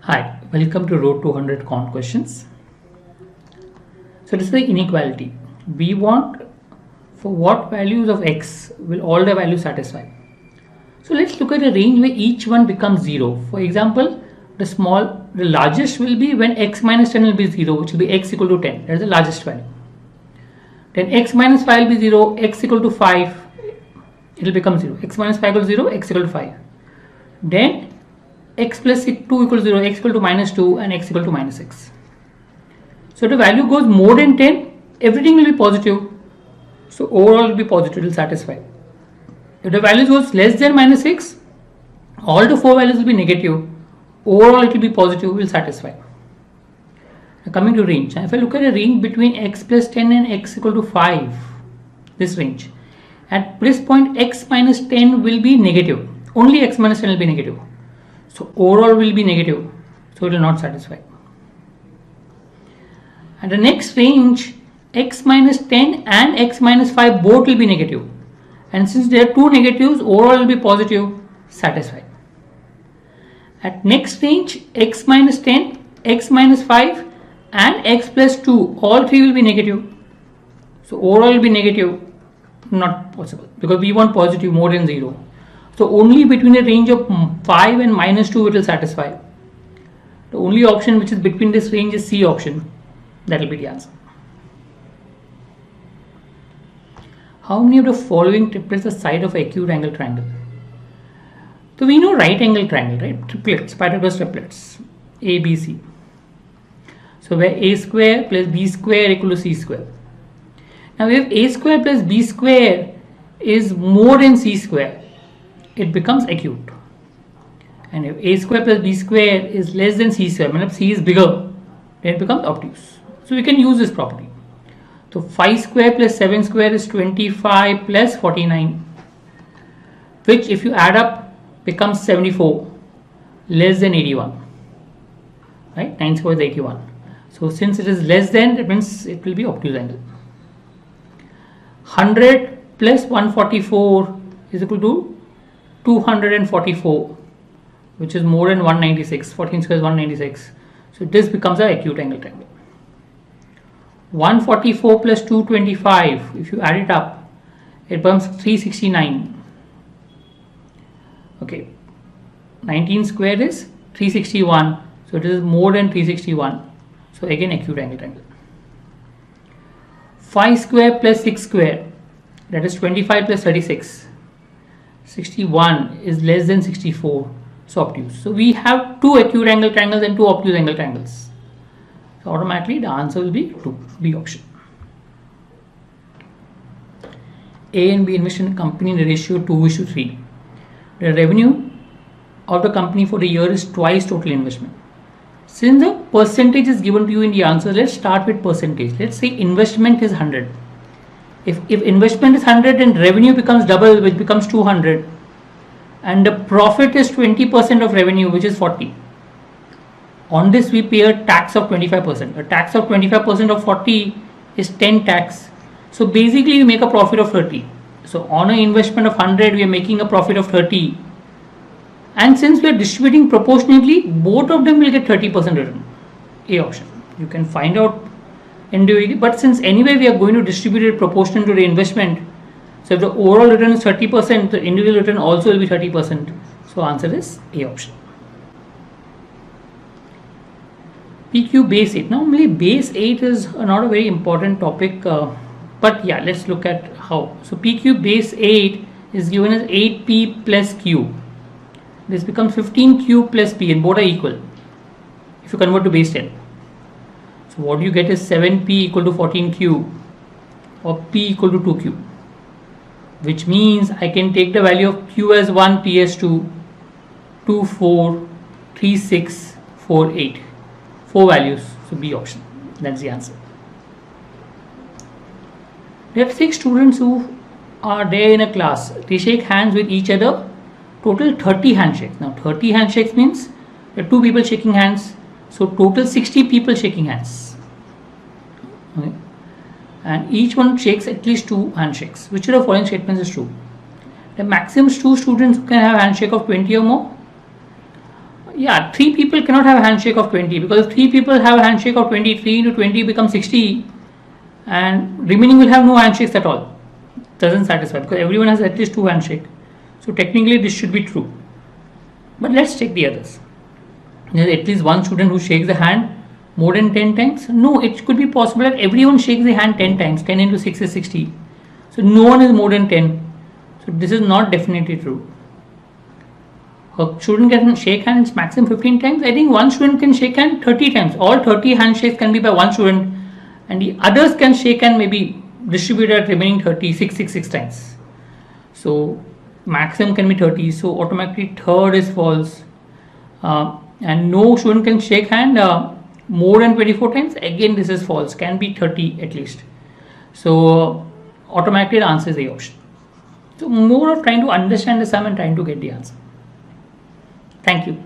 Hi, welcome to Road 200 Count Questions. So this is the inequality. We want for what values of x will all the values satisfy. So let's look at a range where each one becomes 0. For example, the largest will be when x minus 10 will be 0, which will be x equal to 10. That is the largest value. Then x minus 5 will be 0, x equal to 5, it will become 0. X minus 5 equals 0, x equal to 5. Then x plus 2 equals 0, x equal to minus 2 and x equal to minus 6. So the value goes more than 10, everything will be positive. So overall will be positive, it will satisfy. If the value goes less than minus 6, all the 4 values will be negative. Overall it will be positive, will satisfy. Now coming to range. Now if I look at a range between x plus 10 and x equal to 5, this range. At this point x minus 10 will be negative. Only x minus 10 will be negative. So overall will be negative, so it will not satisfy. And the next range, x minus 10 and x minus 5 both will be negative. And since there are two negatives, overall will be positive, satisfy. At next range, x minus 10, x minus 5 and x plus 2, all three will be negative. So overall will be negative, not possible, because we want positive more than 0. So only between a range of 5 and minus 2 it will satisfy. The only option which is between this range is C option. That will be the answer. How many of the following represent the side of an acute angle triangle? So we know right angle triangle, right? Triplets, Pythagoras triplets, A, B, C. So where A square plus B square equal to C square. Now if A square plus B square is more than C square, it becomes acute. And if a square plus b square is less than c square, meaning c is bigger, then it becomes obtuse. So we can use this property. So 5 square plus 7 square is 25 plus 49, which if you add up becomes 74, less than 81. Right? 9 square is 81. So since it is less than, it means it will be obtuse angle. 100 plus 144 is equal to 244, which is more than 196. 14 square is 196. So this becomes an acute angle triangle. 144 plus 225, if you add it up, it becomes 369. Okay, 19 square is 361. So it is more than 361. So again acute angle triangle. 5 square plus 6 square, that is 25 plus 36. 61 is less than 64, so obtuse. So we have two acute angle triangles and two obtuse angle triangles. So automatically the answer will be 2, B option. A and B invest in a company in the ratio 2:3. The revenue of the company for the year is twice total investment. Since the percentage is given to you in the answer, let's start with percentage. Let's say investment is 100. If investment is 100, then revenue becomes double, which becomes 200, and the profit is 20% of revenue, which is 40. On this we pay a tax of 25%. A tax of 25% of 40 is 10 tax. So basically we make a profit of 30. So on an investment of 100, we are making a profit of 30. And since we are distributing proportionately, both of them will get 30% return. A option. You can find out individually, but since anyway we are going to distribute it proportional to the investment, so if the overall return is 30%, the individual return also will be 30%. So answer is A option. PQ base 8. Normally base 8 is not a very important topic, but yeah, let's look at how. So PQ base 8 is given as 8P plus Q. This becomes 15Q plus P, and both are equal if you convert to base 10. So what you get is 7P equal to 14Q or P equal to 2Q, which means I can take the value of Q as 1, P as 2, 2, 4, 3, 6, 4, 8. 4 values, so B option. That's the answer. There are 6 students who are there in a class. They shake hands with each other. Total 30 handshakes. Now 30 handshakes means there are 2 people shaking hands. So total 60 people shaking hands. Okay. And each one shakes at least 2 handshakes. Which of the following statements is true? The maximum 2 students who can have a handshake of 20 or more. Yeah, 3 people cannot have a handshake of 20, because if 3 people have a handshake of 20, 3 into 20 becomes 60, and remaining will have no handshakes at all. Doesn't satisfy, because everyone has at least 2 handshakes. So technically this should be true. But let's check the others. There's at least one student who shakes the hand more than 10 times. No, it could be possible that everyone shakes the hand 10 times. 10 into 6 is 60. So no one is more than 10. So this is not definitely true. A student can shake hands maximum 15 times. I think one student can shake hand 30 times. All 30 handshakes can be by one student, and the others can shake hand maybe distributed at remaining 30, 6 times. So maximum can be 30. So automatically third is false. And no student can shake hand more than 24 times. Again, this is false. Can be 30 at least. So automatically the answer is the option. So more of trying to understand the sum and trying to get the answer. Thank you.